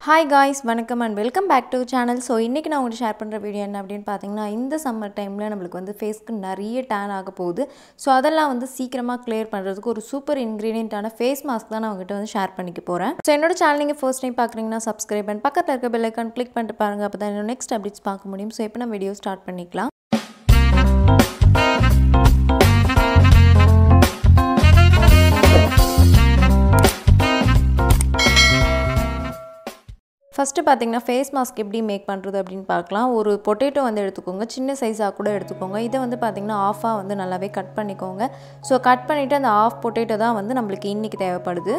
Hi guys, welcome and welcome back to the channel. So இன்னைக்கு நான் உங்களுக்கு share பண்ற வீடியோ என்ன அப்படினு பாத்தீங்கன்னா இந்த சம்மர் டைம்ல நமக்கு வந்து ஃபேஸ்க்கு நிறைய tan ஆக போகுது. சோ அதெல்லாம் வந்து சீக்கிரமா கிளியர் பண்றதுக்கு ஒரு சூப்பர் இன்கிரிடியன்ட்டான ஃபேஸ் மாஸ்க் தான் நான் உங்ககிட்ட வந்து ஷேர் பண்ணிக்க போறேன். சோ என்னோட சேனல் நீங்க ஃபர்ஸ்ட் டைம் பார்க்கறீங்கன்னா subscribe and பக்கத்துல இருக்க bell icon click பண்ணிட்டு பாருங்க அப்பதான் என்னோட next updates பார்க்க முடியும். சோ இப்போ நம்ம வீடியோ ஸ்டார்ட் பண்ணிக்கலாம். First பாத்தீங்கன்னா ஃபேஸ் மாஸ்க் எப்படி மேக் பண்றது அப்படினு பார்க்கலாம். ஒரு பொட்டேட்டோ வந்து எடுத்துக்கோங்க. சின்ன சைஸா கூட எடுத்துக்கோங்க. இத வந்து பாத்தீங்கன்னா ஆஃபா வந்து நல்லாவே கட் பண்ணிக்கோங்க. சோ கட் பண்ணிட்டு அந்த ஆஃப் பொட்டேட்டோ தான் வந்து நமக்கு இன்னைக்கு தேவைப்படுது.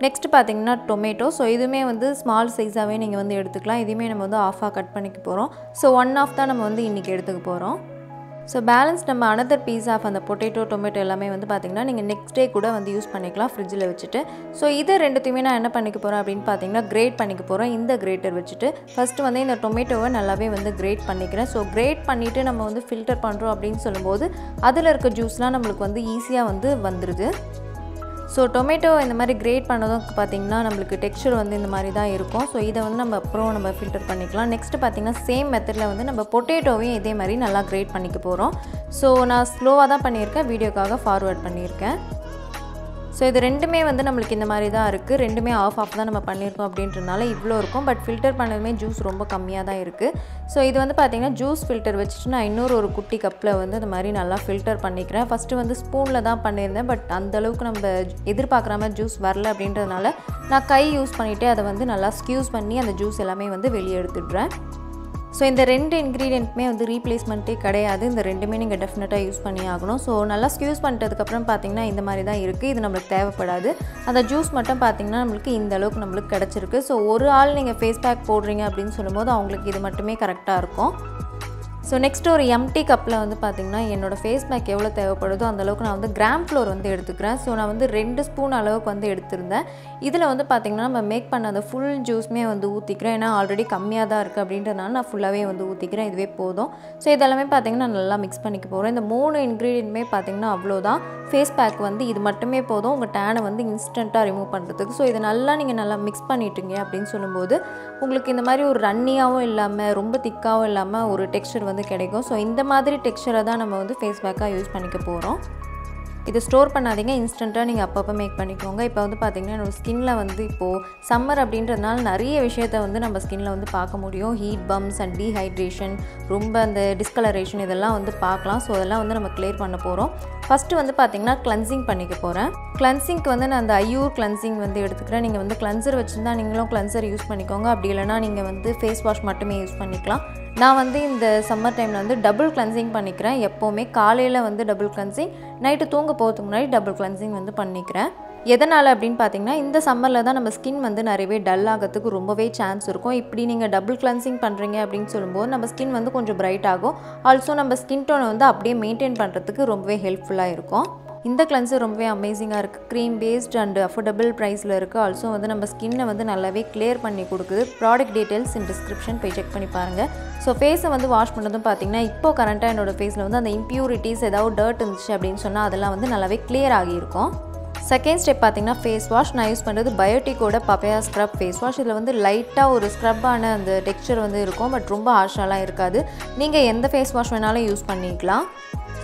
நெக்ஸ்ட் பாத்தீங்கன்னா டொமேட்டோ. சோ இதுமே வந்து ஸ்மால் சைஸாவே நீங்க வந்து எடுத்துக்கலாம். இதுமே நம்ம வந்து ஆஃபா கட் பண்ணிக்க போறோம். சோ 1/2 தான் நம்ம வந்து இன்னைக்கு எடுத்துக்க போறோம். So balance நம்ம another piece of அந்த potato tomato எல்லாமே வந்து பாத்தீங்கன்னா நீங்க next day கூட வந்து யூஸ் பண்ணிக்கலாம் ஃப்ரிட்ஜ்ல வச்சிட்டு. சோ இத ரெண்டுத்தையுமே நான் என்ன பண்ணிக்க போறேன் அப்படினு பாத்தீங்கன்னா கிரேட் பண்ணிக்க போறேன் இந்த கிரேட்டர் வச்சிட்டு. ஃபர்ஸ்ட் வந்து இந்த டொமேட்டோவை நல்லாவே வந்து கிரேட் பண்ணிக்கிறேன். சோ கிரேட் பண்ணிட்டு நம்ம வந்து ஃபில்டர் பண்றோம் அப்படினு சொல்லும்போது அதுல இருக்க ஜூஸ்லாம் நமக்கு வந்து ஈஸியா வந்து வந்துருது. So tomato இந்த மாதிரி கிரேட் பண்ணதும் பாத்தீங்கன்னா நமக்கு டெக்ஸ்சர் வந்து இந்த மாதிரி தான் இருக்கும். சோ இத வந்து நம்ம அப்புறம் நம்ம ஃபில்டர் பண்ணிக்கலாம். நெக்ஸ்ட் பாத்தீங்கன்னா சேம் மெத்தட்ல வந்து நம்ம பொட்டேட்டோவையும் இதே மாதிரி நல்லா கிரேட் பண்ணிக்க போறோம். சோ நான் ஸ்லோவா தான் பண்ணியிருக்கேன். வீடியோக்காக ஃபார்வர்ட் பண்ணியிருக்கேன். சோ இது ரெண்டுமே வந்து நமக்கு இந்த மாதிரி தான் இருக்கு. ரெண்டுமே ஆஃப் தான் நம்ம பண்ணிருக்கோம் அப்படின்றனால இவ்ளோ இருக்கும். பட் ஃபில்டர் பண்ணதுமே ஜூஸ் ரொம்ப கம்மியா தான் இருக்கு. சோ இது வந்து பாத்தீங்கன்னா ஜூஸ் ஃபில்டர் வச்சிட்டு நான் இன்னொரு ஒரு குட்டி கப்ல வந்து இந்த மாதிரி நல்லா ஃபில்டர் பண்ணிக்கிறேன். ஃபர்ஸ்ட் வந்து ஸ்பூன்ல தான் பண்ணிருந்தேன். பட் அந்த அளவுக்கு நம்ம எதிர்பார்க்குற மாதிரி ஜூஸ் வரல அப்படின்றனால நான் கை யூஸ் பண்ணிட்டு அதை வந்து நல்லா ஸ்க்யூஸ் பண்ணி அந்த ஜூஸ் எல்லாமே வந்து வெளியே எடுத்துடுறேன். சோ இந்த ரெண்டு இன்கிரிடியன்ட்மே வந்து ரீப்ளேஸ்மென்ட்டே கிடையாது. இந்த ரெண்டுமே நீங்க டெஃபினட்டா யூஸ் பண்ணி ஆகணும். சோ நல்லா ஸ்க்யூஸ் பண்ணிட்டதுக்கு அப்புறம் பாத்தீங்கன்னா இந்த மாதிரி தான் இருக்கு. இது நமக்கு தேவைப்படாது. அந்த ஜூஸ் மட்டும் பாத்தீங்கன்னா நமக்கு இந்த அளவுக்கு நமக்கு கிடைச்சிருக்கு. சோ ஒரு ஆள் நீங்க ஃபேஸ் பேக் போடுறீங்க அப்படினு சொல்லும்போது அவங்களுக்கு இது மட்டுமே கரெக்ட்டா இருக்கும். So next ஒரு empty கப்ல வந்து பாத்தீங்கன்னா என்னோட ஃபேஸ் பேக் எவ்வளவு தேவைப்படுதோ அந்த அளவுக்கு நான் வந்து கிராம் ஃப்ளோர் வந்து எடுத்துக்கிறேன். சோ நான் வந்து 2 ஸ்பூன் அளவுக்கு வந்து எடுத்துர்ந்தேன். இதுல வந்து பாத்தீங்கன்னா நம்ம மேக் பண்ண அந்த ফুল ஜூஸ்மே வந்து ஊத்திக்கிறேன். ஏனா ஆல்ரெடி கம்மியா தான் இருக்கு அப்படின்றனால நான் ஃபுல்லாவே வந்து ஊத்திக்கிறேன். இதுவே போதும். சோ இதெல்லாம் பாத்தீங்கன்னா நல்லா mix பண்ணிக்க போறேன். இந்த மூணு இன்கிரிடியன்ட்மே பாத்தீங்கன்னா அவ்ளோதான். ஃபேஸ் பேக் வந்து இது மட்டுமே போதும் உங்க டேனை வந்து இன்ஸ்டன்ட்டா ரிமூவ் பண்றதுக்கு. சோ இத நல்லா நீங்க நல்லா mix பண்ணிட்டீங்க அப்படினு சொல்லும்போது உங்களுக்கு இந்த மாதிரி ஒரு ரன்னியாவும் இல்லாம ரொம்ப திக்காவும் இல்லாம ஒரு டெக்ஸ்சர் வந்து கிடைக்கும். சோ இந்த மாதிரி டெக்ஸ்சரை தான் நம்ம வந்து ஃபேஸ் பேக்கா யூஸ் பண்ணிக்க போறோம். இது ஸ்டோர் பண்ணாதீங்க. இன்ஸ்டன்ட்டா நீங்க அப்பப்ப மேக் பண்ணிக்கோங்க. இப்போ வந்து பாத்தீங்கன்னா என்னோட ஸ்கின்ல வந்து இப்போ சம்மர் அப்படின்றதுனால நிறைய விஷயத்தை வந்து நம்ம ஸ்கின்ல வந்து பார்க்க முடியும். ஹீட் பம்ப்ஸ் அண்ட் டீஹைட்ரேஷன் ரொம்ப அந்த டிஸ்கலரேஷன் இதெல்லாம் வந்து பார்க்கலாம். சோ அதெல்லாம் வந்து நம்ம கிளியர் பண்ண போறோம். ஃபர்ஸ்ட் வந்து பாத்தீங்கன்னா கிளென்சிங் பண்ணிக்க போறேன். கிளென்சிங்க்கு வந்து நான் அந்த ஐயூர் கிளென்சிங் வந்து எடுத்துக்கிறேன். நீங்க வந்து கிளென்சர் வச்சிருந்தா நீங்களும் கிளென்சர் யூஸ் பண்ணிக்கோங்க. அப்படி இல்லனா நீங்க வந்து ஃபேஸ் வாஷ் மட்டுமே யூஸ் பண்ணிக்கலாம். நான் வந்து இந்த சம்மர் டைம்ல வந்து டபுள் கிளென்சிங் பண்ணிக்கிறேன். எப்பவுமே காலையில வந்து டபுள் கிளென்சிங், நைட் தூங்க போறதுக்கு முன்னாடி டபுள் கிளென்சிங் வந்து பண்ணிக்கிறேன். எதனால அப்படினு பாத்தீங்கன்னா இந்த சம்மர்ல தான் நம்ம ஸ்கின் வந்து நிறையவே டல் ஆகிறதுக்கு ரொம்பவே சான்ஸ் இருக்கும். இப்படி நீங்க டபுள் கிளென்சிங் பண்றீங்க அப்படினு சொல்லும்போது நம்ம ஸ்கின் வந்து கொஞ்சம் பிரைட் ஆகும். ஆல்சோ நம்ம ஸ்கின் டோனை வந்து அப்படியே மெயின்டைன் பண்றதுக்கு ரொம்பவே ஹெல்ப்ஃபுல்லா இருக்கும். இந்த கிளென்சர் ரொம்பவே அமேசிங்கா இருக்கு. க்ரீம் பேஸ்ட் அண்ட் அஃபோர்டபிள் பிரைஸ்ல இருக்கு. ஆல்சோ வந்து நம்ம ஸ்கின்னை வந்து நல்லாவே கிளியர் பண்ணி கொடுக்குது. ப்ராடக்ட் டீடைல்ஸ் இன் டிஸ்கிரிப்ஷன் போய் செக் பண்ணி பாருங்க. ஸோ ஃபேஸை வந்து வாஷ் பண்ணதும் பார்த்தீங்கன்னா இப்போ கரண்ட்டாக என்னோட ஃபேஸில் வந்து அந்த இம்ப்யூரிட்டிஸ் ஏதாவது டர்ட் இருந்துச்சு அப்படின்னு சொன்னால் அதெல்லாம் வந்து நல்லாவே கிளியர் ஆகியிருக்கும். செகண்ட் ஸ்டெப் பார்த்தீங்கன்னா ஃபேஸ் வாஷ். நான் யூஸ் பண்ணுறது பயோட்டிக்கோட பப்பையா ஸ்க்ரப் ஃபேஸ் வாஷ். இதில் வந்து லைட்டாக ஒரு ஸ்க்ரப்பான அந்த டெக்ஸ்சர் வந்து இருக்கும். பட் ரொம்ப ஹார்ஷாலாம் இருக்காது. நீங்கள் எந்த ஃபேஸ் வாஷ் வேணாலும் யூஸ் பண்ணிக்கலாம்.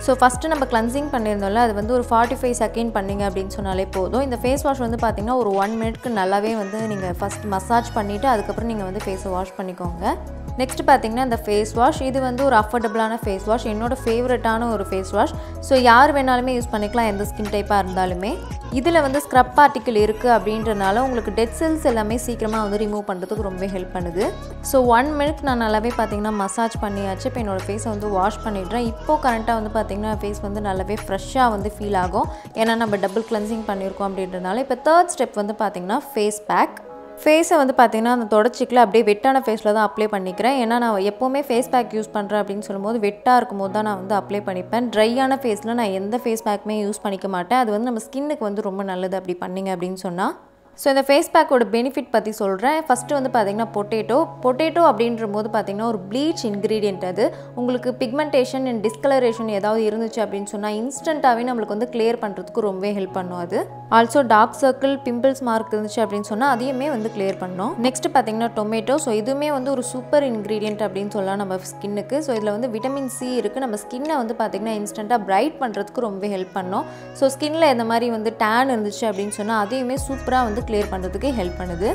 ஸோ ஃபஸ்ட்டு நம்ம கிளென்சிங் பண்ணியிருந்தோம்ல அது வந்து ஒரு 45 செகண்ட் பண்ணிங்க அப்படின்னு சொன்னாலே போதும். இந்த ஃபேஸ் வாஷ் வந்து பார்த்திங்கன்னா ஒரு 1 மினிட்க்கு நல்லாவே வந்து நீங்கள் ஃபஸ்ட் மசாஜ் பண்ணிவிட்டு அதுக்கப்புறம் நீங்கள் வந்து ஃபேஸை வாஷ் பண்ணிக்கோங்க. நெக்ஸ்ட் பார்த்தீங்கன்னா இந்த ஃபேஸ் வாஷ் இது வந்து ஒரு அஃபோர்டபுளான ஃபேஸ் வாஷ். என்னோட ஃபேவரட்டான ஒரு ஃபேஸ் வாஷ். ஸோ யார் வேணாலுமே யூஸ் பண்ணிக்கலாம் எந்த ஸ்கின் டைப்பாக இருந்தாலுமே. இதில் வந்து ஸ்க்ரப் பார்ட்டிக்கிள் இருக்குது அப்படின்றனால உங்களுக்கு டெட் செல்ஸ் எல்லாமே சீக்கிரமாக வந்து ரிமூவ் பண்ணுறதுக்கு ரொம்பவே ஹெல்ப் பண்ணுது. ஸோ 1 மினிட் நான் நல்லாவே பார்த்தீங்கன்னா மசாஜ் பண்ணியாச்சு. இப்போ என்னோடய ஃபேஸை வந்து வாஷ் பண்ணிடுறேன். இப்போது கரண்ட்டாக வந்து பார்த்தீங்கன்னா ஃபேஸ் வந்து நல்லாவே ஃப்ரெஷ்ஷாக வந்து ஃபீல் ஆகும். ஏன்னா நம்ம டபுள் கிளென்சிங் பண்ணியிருக்கோம் அப்படின்றனால. இப்போ தேர்ட் ஸ்டெப் வந்து பார்த்தீங்கன்னா ஃபேஸ் பேக். ஃபேஸை வந்து பார்த்தீங்கன்னா அந்த தொடச்சிக்கல அப்படியே வெட்டான ஃபேஸில் தான் அப்ளை பண்ணிக்கிறேன். ஏன்னா நான் எப்போவுமே ஃபேஸ் பேக் யூஸ் பண்ணுறேன் அப்படின்னு சொல்லும்போது வெட்டாக இருக்கும்போது தான் நான் வந்து அப்ளை பண்ணிப்பேன். ட்ரையான ஃபேஸில் நான் எந்த ஃபேஸ் பேக்குமே யூஸ் பண்ணிக்க மாட்டேன். அது வந்து நம்ம ஸ்கின்னுக்கு வந்து ரொம்ப நல்லது அப்படி பண்ணிங்க அப்படின்னு சொன்னால். ஸோ இந்த ஃபேஸ் பேக்கோட பெனிஃபிட் பற்றி சொல்கிறேன். ஃபஸ்ட்டு வந்து பார்த்திங்கன்னா பொட்டேட்டோ அப்படின்ற போது பார்த்திங்கன்னா ஒரு ப்ளீச் இன்க்ரீடியன்ட். அது உங்களுக்கு பிக்மெண்டேஷன் அண்ட் டிஸ்கலரேஷன் ஏதாவது இருந்துச்சு அப்படின்னு சொன்னால் இன்ஸ்டண்ட்டாகவே நம்மளுக்கு வந்து கிளியர் பண்ணுறதுக்கு ரொம்பவே ஹெல்ப் பண்ணும். அது also dark circle pimples mark இருந்துச்சு அப்படின்னு சொன்னால் அதையுமே வந்து கிளியர் பண்ணோம். நெக்ஸ்ட் பார்த்திங்கன்னா டொமேட்டோ. ஸோ இதுவுமே வந்து ஒரு சூப்பர் இன்க்ரீடியன்ட் அப்படின்னு சொல்லலாம் நம்ம ஸ்கின்னுக்கு. ஸோ இதில் வந்து விட்டமின் சி இருக்குது. நம்ம ஸ்கின்னை வந்து பார்த்திங்கன்னா இன்ஸ்டண்ட்டாக பிரைட் பண்ணுறதுக்கு ரொம்பவே ஹெல்ப் பண்ணோம். ஸோ ஸ்கின்னில் இந்த மாதிரி வந்து டேன் இருந்துச்சு அப்படின்னு சொன்னால் அதையுமே சூப்பராக வந்து கிளியர் பண்ணுறதுக்கு ஹெல்ப் பண்ணுது.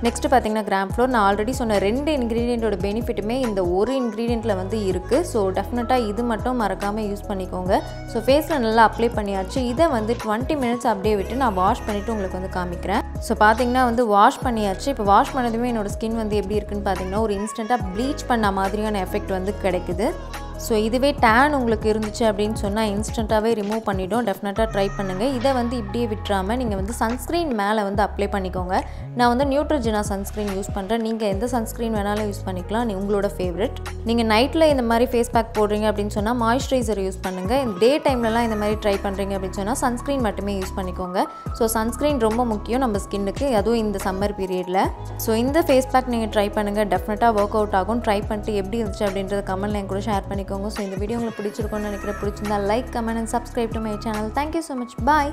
நெக்ஸ்ட்டு பார்த்திங்கன்னா கிராம் ஃப்ளோர். நான் ஆல்ரெடி சொன்ன 2 இன்க்ரீடியண்ட்டோட பெனிஃபிட்டுமே இந்த ஒரு இன்க்ரீடியண்ட்டில் வந்து இருக்குது. ஸோ டெஃபினட்டாக இது மட்டும் மறக்காமல் யூஸ் பண்ணிக்கோங்க. ஸோ ஃபேஸில் நல்லா அப்ளை பண்ணியாச்சு. இதை வந்து 20 மினிட்ஸ் அப்படியே விட்டு நான் வாஷ் பண்ணிவிட்டு உங்களுக்கு வந்து காமிக்கிறேன். ஸோ பார்த்திங்கன்னா வந்து வாஷ் பண்ணியாச்சு. இப்போ வாஷ் பண்ணதுமே என்னோடய ஸ்கின் வந்து எப்படி இருக்குன்னு பார்த்திங்கன்னா ஒரு இன்ஸ்டண்ட்டாக ப்ளீச் பண்ண மாதிரியான எஃபெக்ட் வந்து கிடைக்குது. ஸோ இதுவே டேன் உங்களுக்கு இருந்துச்சு அப்படின்னு சொன்னால் இன்ஸ்டண்ட்டாகவே ரிமூவ் பண்ணிவிடும். டெஃபினட்டாக ட்ரை பண்ணுங்கள். இதை வந்து இப்படியே விட்டுறாமல் நீங்கள் வந்து சன்ஸ்க்ரீன் மேலே வந்து அப்ளை பண்ணிக்கோங்க. நான் வந்து நியூட்ரஜினா சன்ஸ்க்ரீன் யூஸ் பண்ணுறேன். நீங்கள் எந்த சன்ஸ்க்ரீன் வேணாலும் யூஸ் பண்ணிக்கலாம், உங்களோட ஃபேவரட். நீங்கள் நைட்டில் இந்த மாதிரி ஃபேஸ் பேக் போடுறீங்க அப்படின்னு சொன்னால் மாய்ஸ்சரைசர் யூஸ் பண்ணுங்கள். டே டைம்லலாம் இந்த மாதிரி ட்ரை பண்ணுறீங்க அப்படின்னு சொன்னால் சன்ஸ்க்ரீன் மட்டுமே யூஸ் பண்ணிக்கோங்க. ஸோ சன்ஸ்க்ரீன் ரொம்ப முக்கியம் நம்ம ஸ்கின்னுக்கு, அதுவும் இந்த சம்மர் பீரியடில். ஸோ இந்த ஃபேஸ் பேக் நீங்கள் ட்ரை பண்ணுங்கள். டெஃபினட்டாக ஒர்க் அவுட் ஆகும். ட்ரை பண்ணிட்டு எப்படி இருந்துச்சு அப்படின்றத கமெண்ட்டில் என் கூட ஷேர் பண்ணிக்கோங்க. ஸோ இந்த வீடியோ உங்களுக்கு பிடிச்சிருக்கும்னு நினைக்கிறேன். பிடிச்சிருந்தா like, comment and subscribe to my channel. Thank you so much. Bye.